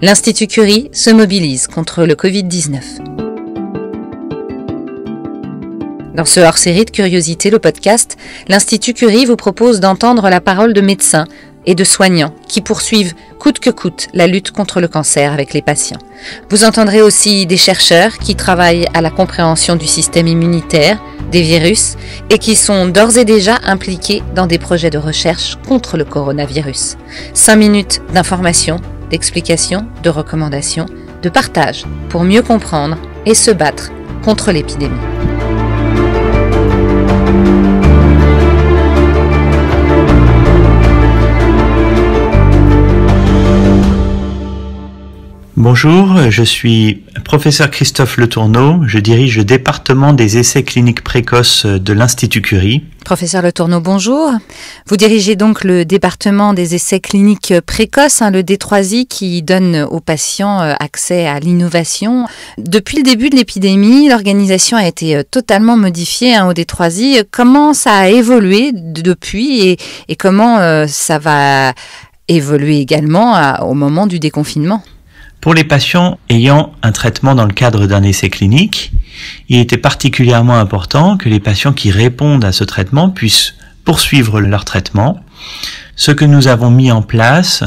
L'Institut Curie se mobilise contre le Covid-19. Dans ce hors-série de Curiosité, le podcast, l'Institut Curie vous propose d'entendre la parole de médecins et de soignants qui poursuivent coûte que coûte la lutte contre le cancer avec les patients. Vous entendrez aussi des chercheurs qui travaillent à la compréhension du système immunitaire, des virus, et qui sont d'ores et déjà impliqués dans des projets de recherche contre le coronavirus. 5 minutes d'information, d'explication, de recommandations, de partage pour mieux comprendre et se battre contre l'épidémie. Bonjour, je suis professeur Christophe Letourneau, je dirige le département des essais cliniques précoces de l'Institut Curie. Professeur Letourneau, bonjour. Vous dirigez donc le département des essais cliniques précoces, le D3I, qui donne aux patients accès à l'innovation. Depuis le début de l'épidémie, l'organisation a été totalement modifiée au D3I. Comment ça a évolué depuis et comment ça va évoluer également au moment du déconfinement ? Pour les patients ayant un traitement dans le cadre d'un essai clinique, il était particulièrement important que les patients qui répondent à ce traitement puissent poursuivre leur traitement. Ce que nous avons mis en place,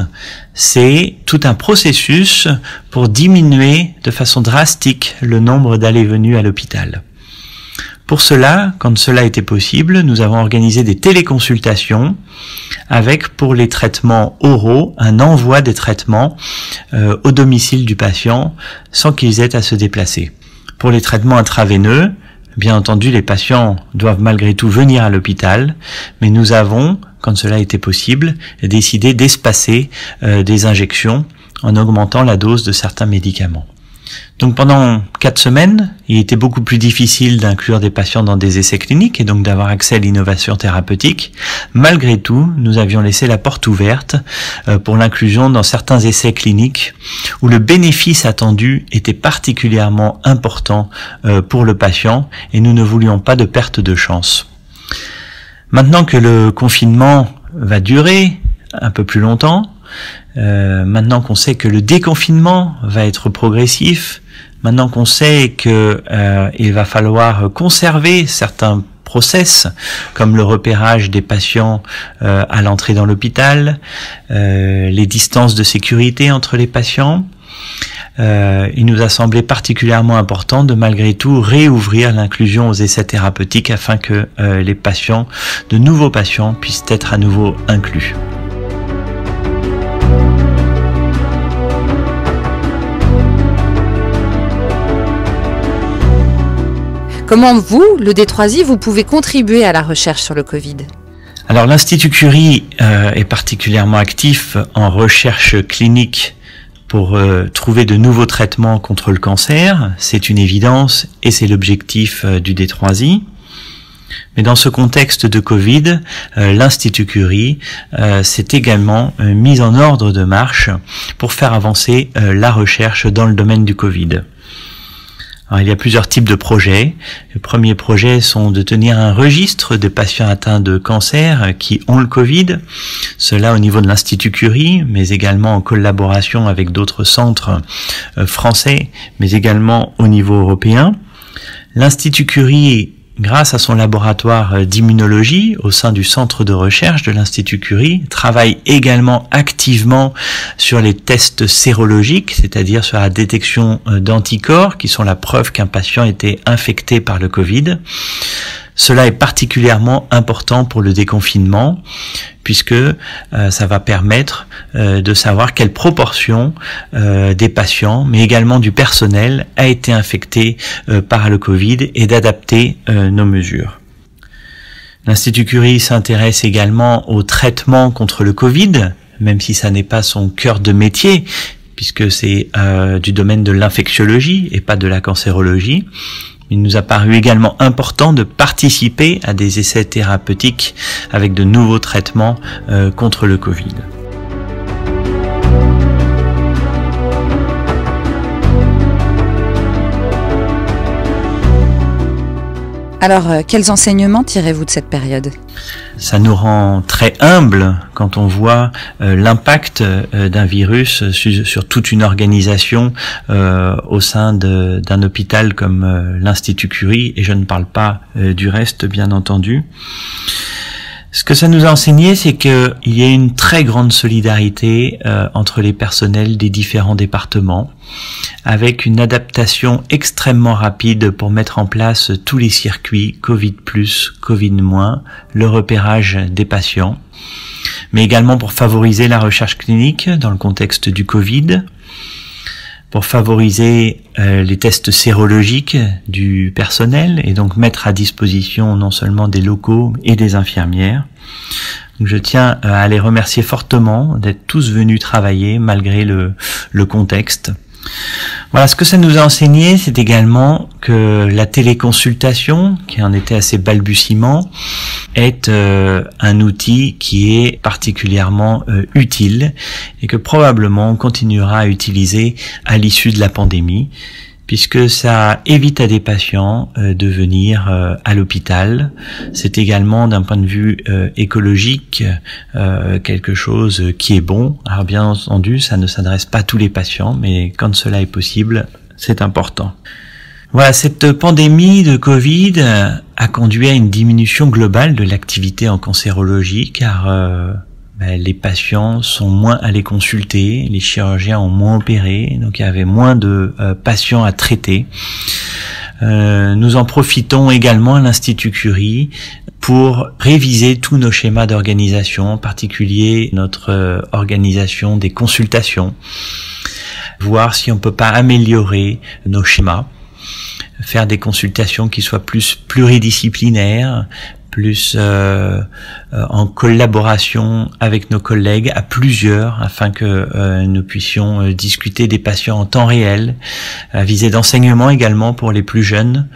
c'est tout un processus pour diminuer de façon drastique le nombre d'allées-venues à l'hôpital. Pour cela, quand cela était possible, nous avons organisé des téléconsultations avec, pour les traitements oraux, un envoi des traitements au domicile du patient sans qu'ils aient à se déplacer. Pour les traitements intraveineux, bien entendu, les patients doivent malgré tout venir à l'hôpital, mais nous avons, quand cela était possible, décidé d'espacer des injections en augmentant la dose de certains médicaments. Donc pendant 4 semaines, il était beaucoup plus difficile d'inclure des patients dans des essais cliniques et donc d'avoir accès à l'innovation thérapeutique. Malgré tout, nous avions laissé la porte ouverte pour l'inclusion dans certains essais cliniques où le bénéfice attendu était particulièrement important pour le patient et nous ne voulions pas de perte de chance. Maintenant que le confinement va durer un peu plus longtemps, maintenant qu'on sait que le déconfinement va être progressif, maintenant qu'on sait que il va falloir conserver certains process comme le repérage des patients à l'entrée dans l'hôpital, les distances de sécurité entre les patients, il nous a semblé particulièrement important de malgré tout réouvrir l'inclusion aux essais thérapeutiques afin que les patients, de nouveaux patients, puissent être à nouveau inclus. Comment vous, le D3I, vous pouvez contribuer à la recherche sur le Covid ? Alors l'Institut Curie est particulièrement actif en recherche clinique pour trouver de nouveaux traitements contre le cancer. C'est une évidence et c'est l'objectif du D3I. Mais dans ce contexte de Covid, l'Institut Curie s'est également mis en ordre de marche pour faire avancer la recherche dans le domaine du Covid. Alors, il y a plusieurs types de projets. Les premiers projets sont de tenir un registre de patients atteints de cancer qui ont le Covid, cela au niveau de l'Institut Curie, mais également en collaboration avec d'autres centres français, mais également au niveau européen. L'Institut Curie, grâce à son laboratoire d'immunologie au sein du centre de recherche de l'Institut Curie, travaille également activement sur les tests sérologiques, c'est-à-dire sur la détection d'anticorps qui sont la preuve qu'un patient était infecté par le Covid. Cela est particulièrement important pour le déconfinement puisque ça va permettre de savoir quelle proportion des patients, mais également du personnel, a été infecté par le Covid et d'adapter nos mesures. L'Institut Curie s'intéresse également au traitement contre le Covid, même si ça n'est pas son cœur de métier, puisque c'est du domaine de l'infectiologie et pas de la cancérologie. Il nous a paru également important de participer à des essais thérapeutiques avec de nouveaux traitements contre le Covid. Alors, quels enseignements tirez-vous de cette période ? Ça nous rend très humbles quand on voit l'impact d'un virus sur toute une organisation au sein d'un hôpital comme l'Institut Curie, et je ne parle pas du reste, bien entendu. Ce que ça nous a enseigné, c'est qu'il y a une très grande solidarité entre les personnels des différents départements, avec une adaptation extrêmement rapide pour mettre en place tous les circuits Covid+, Covid-, le repérage des patients, mais également pour favoriser la recherche clinique dans le contexte du Covid, pour favoriser les tests sérologiques du personnel et donc mettre à disposition non seulement des locaux et des infirmières. Donc je tiens à les remercier fortement d'être tous venus travailler malgré le contexte. Voilà, ce que ça nous a enseigné, c'est également que la téléconsultation, qui en était assez balbutiement, est un outil qui est particulièrement utile et que probablement on continuera à utiliser à l'issue de la pandémie, puisque ça évite à des patients de venir à l'hôpital. C'est également d'un point de vue écologique quelque chose qui est bon. Alors bien entendu, ça ne s'adresse pas à tous les patients, mais quand cela est possible, c'est important. Voilà, cette pandémie de Covid a conduit à une diminution globale de l'activité en cancérologie, car les patients sont moins allés consulter, les chirurgiens ont moins opéré, donc il y avait moins de patients à traiter. Nous en profitons également à l'Institut Curie pour réviser tous nos schémas d'organisation, en particulier notre organisation des consultations, voir si on peut pas améliorer nos schémas, faire des consultations qui soient plus pluridisciplinaires, plus en collaboration avec nos collègues à plusieurs, afin que nous puissions discuter des patients en temps réel, à visée d'enseignement également pour les plus jeunes.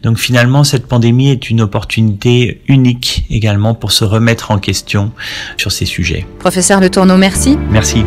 Donc finalement, cette pandémie est une opportunité unique également pour se remettre en question sur ces sujets. Professeur Le Tourneau, merci. Merci.